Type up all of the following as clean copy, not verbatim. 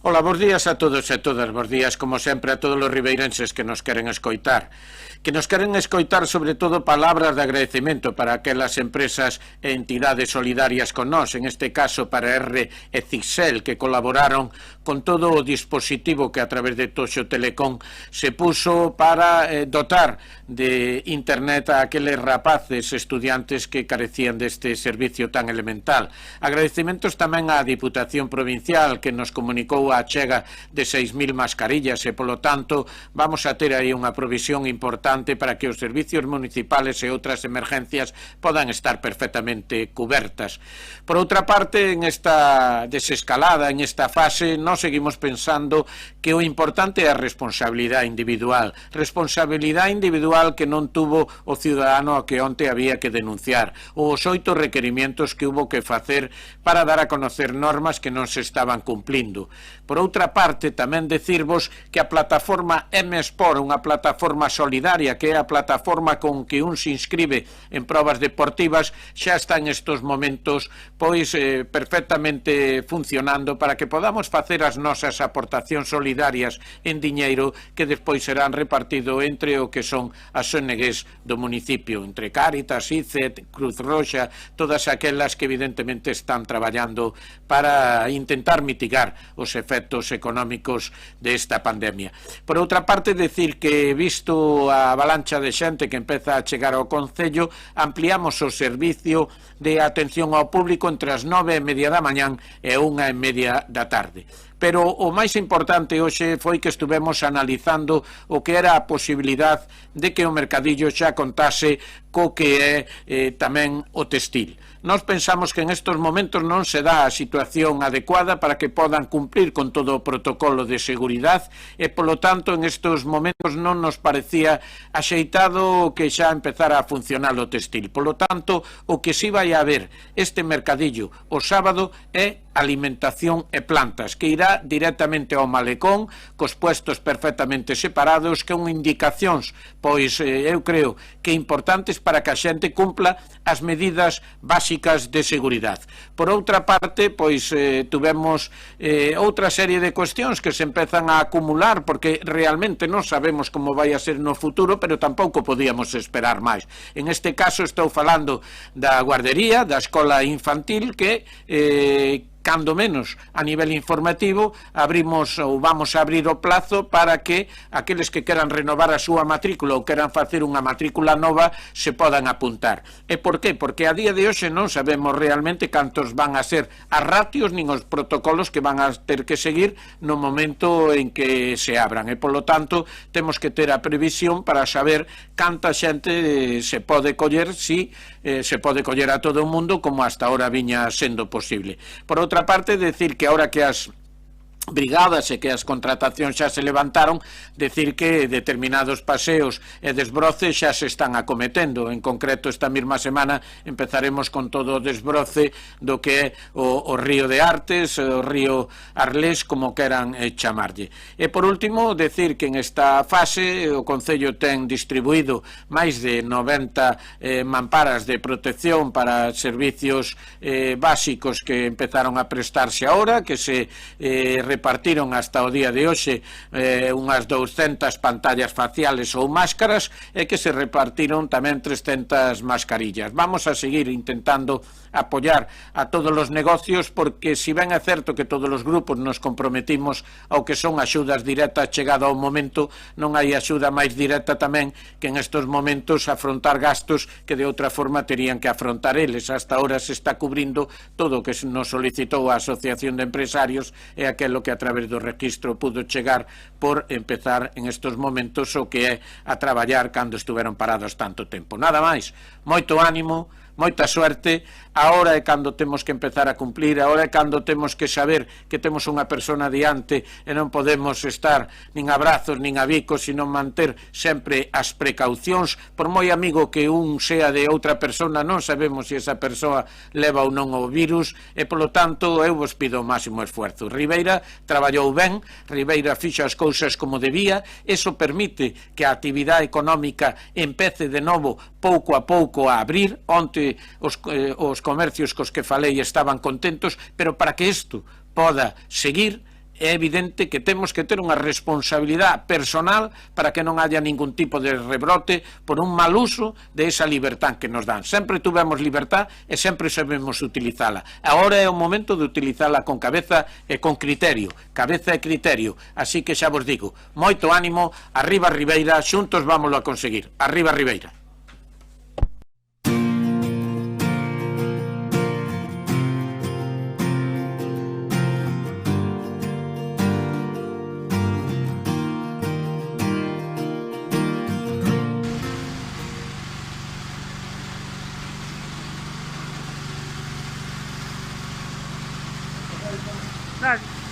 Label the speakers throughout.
Speaker 1: Ola, bos días a todos e todas, bos días como sempre a todos os ribeirenses que nos queren escoitar. Que nos queren escoitar sobre todo palabras de agradecemento para aquelas empresas e entidades solidarias con nós, en este caso para R e Cixel, que colaboraron con todo o dispositivo que a través de Toxo Telecom se puso para dotar de internet a aqueles rapaces estudiantes que carecían deste servicio tan elemental. Agradecementos tamén á Diputación Provincial que nos comunicou a chega de 6.000 mascarillas e, polo tanto, vamos a ter aí unha provisión importante para que os servicios municipales e outras emergencias podan estar perfectamente cubertas. Por outra parte, en esta desescalada, en esta fase, nós seguimos pensando que o importante é a responsabilidade individual que non tuvo o ciudadano a que onte había que denunciar, ou os 8 requerimientos que hubo que facer para dar a conocer normas que non se estaban cumplindo. Por outra parte, tamén decirvos que a plataforma M-Sport, unha plataforma solidaria, que é a plataforma con que un se inscribe en probas deportivas, xa está en estos momentos pois perfectamente funcionando para que podamos facer as nosas aportacións solidarias en diñeiro que despois serán repartido entre o que son as ONGs do municipio, entre Cáritas, ICET, Cruz Roxa, todas aquelas que evidentemente están traballando para intentar mitigar os efectos económicos desta pandemia. Por outra parte, decir que visto a avalancha de xente que empeza a chegar ao Concello, ampliamos o servicio de atención ao público entre as 9:30 da mañán e 1:30 da tarde. Pero o máis importante hoxe foi que estuvemos analizando o que era a posibilidad de que o mercadillo xa contase co que é tamén o textil. Nós pensamos que en estos momentos non se dá a situación adecuada para que podan cumplir con todo o protocolo de seguridade e, polo tanto, en estos momentos non nos parecía axeitado que xa empezara a funcionar o textil. Polo tanto, o que si vai a haber este mercadillo o sábado é alimentación e plantas, que irá directamente ao malecón, cos puestos perfectamente separados, que son indicacións, pois eu creo que importantes para que a xente cumpla as medidas básicas de seguridade. Por outra parte, pois tuvemos outra serie de cuestións que se empezan a acumular, porque realmente non sabemos como vai a ser no futuro, pero tampouco podíamos esperar máis. En este caso estou falando da guardería, da escola infantil, que cando menos a nivel informativo abrimos ou vamos a abrir o plazo para que aqueles que queran renovar a súa matrícula ou queran facer unha matrícula nova se podan apuntar. E por qué? Porque a día de hoxe non sabemos realmente cantos van a ser as ratios nin os protocolos que van a ter que seguir no momento en que se abran, e polo tanto temos que ter a previsión para saber canta xente se pode coller, si se pode coller a todo o mundo como hasta ahora viña sendo posible. Por outra parte, decir que ahora que as brigadas e que as contratacións xa se levantaron, decir que determinados paseos e desbroces xa se están acometendo. En concreto, esta mesma semana empezaremos con todo o desbroce do que é o río de Artes, o río Arlés, como queran chamarlle. E por último, decir que en esta fase o Concello ten distribuído máis de 90 mamparas de protección para servicios básicos que empezaron a prestarse ahora, que se repartiron hasta o día de hoxe unhas 200 pantallas faciales ou máscaras e que se repartiron tamén 300 mascarillas. Vamos a seguir intentando apoiar a todos os negocios, porque si ben é certo que todos os grupos nos comprometimos ao que son axudas directas chegado ao momento, non hai axuda máis directa tamén que en estes momentos afrontar gastos que de outra forma terían que afrontar eles. Hasta ahora se está cubrindo todo o que nos solicitou a Asociación de Empresarios e aquelo que a través do registro pudo chegar por empezar en estes momentos o que é a traballar cando estuveron parados tanto tempo. Nada máis, moito ánimo, moita suerte. Ahora é cando temos que empezar a cumplir, ahora é cando temos que saber que temos unha persona diante e non podemos estar nin a brazos nin a bicos, sino manter sempre as precaucións. Por moi amigo que un sea de outra persona, non sabemos se esa persoa leva ou non o virus, e polo tanto eu vos pido o máximo esfuerzo. Ribeira traballou ben, Ribeira fixo as cousas como debía, eso permite que a actividade económica empece de novo pouco a pouco a abrir. Onte os comercios cos que falei estaban contentos, pero para que isto poda seguir é evidente que temos que ter unha responsabilidade personal para que non haya ningún tipo de rebrote por un mal uso de esa libertad que nos dan. Sempre tuvemos libertad e sempre sabemos utilizala. Agora é o momento de utilizala con cabeza e con criterio. Cabeza e criterio. Así que xa vos digo, moito ánimo, arriba Ribeira, xuntos vámoslo a conseguir. Arriba Ribeira.
Speaker 2: Dale.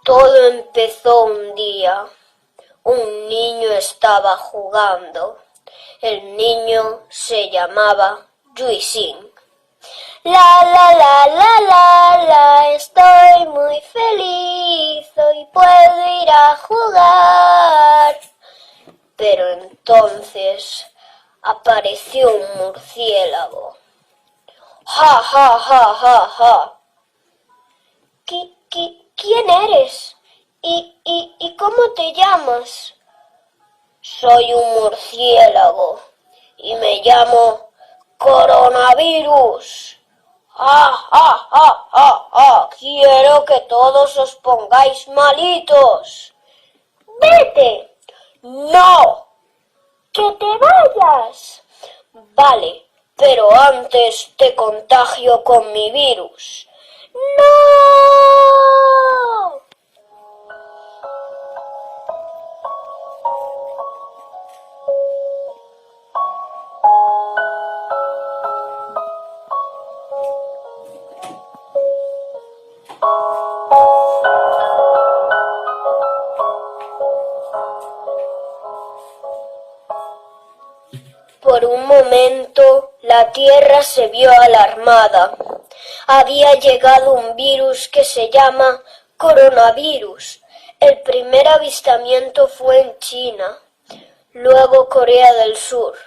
Speaker 2: Todo empezó un día. Un niño estaba jugando. El niño se llamaba Yuixing. La, estoy muy feliz, hoy puedo ir a jugar. Pero entonces apareció un murciélago. ¡Ja, ja, ja, ja, ja! ¿Quién eres? ¿Y cómo te llamas? Soy un murciélago y me llamo Coronavirus. ¡Ah, ah, ah, ah, ah! Quiero que todos os pongáis malitos. ¡Vete! ¡No! ¡Que te vayas! Vale, pero antes te contagio con mi virus. ¡No! Por un momento la Tierra se vio alarmada. Había llegado un virus que se llama coronavirus. El primer avistamiento fue en China, luego Corea del Sur,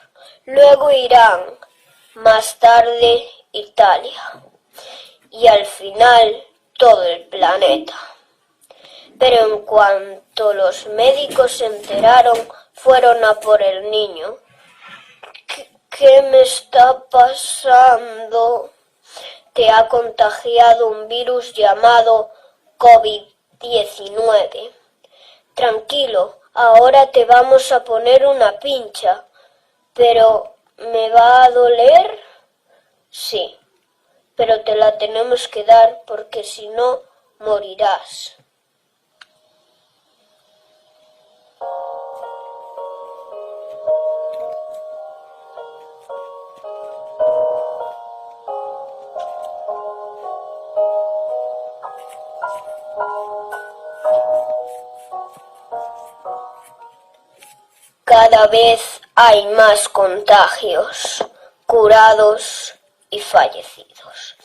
Speaker 2: luego Irán, más tarde Italia y al final todo el planeta. Pero en cuanto los médicos se enteraron, fueron a por el niño. ¿Qué me está pasando? Te ha contagiado un virus llamado COVID-19. Tranquilo, ahora te vamos a poner una pincha. ¿Pero me va a doler? Sí, pero te la tenemos que dar porque si no, morirás. Cada vez hay más contagios, curados y fallecidos.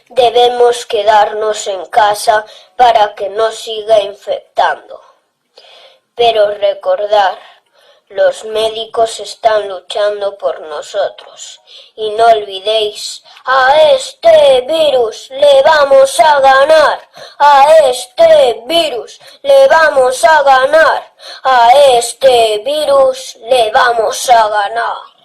Speaker 2: Debemos quedarnos en casa para que no siga infectando. Pero recordar, los médicos están luchando por nosotros. Y no olvidéis, a este virus le vamos a ganar. A este virus le vamos a ganar. A este virus le vamos a ganar.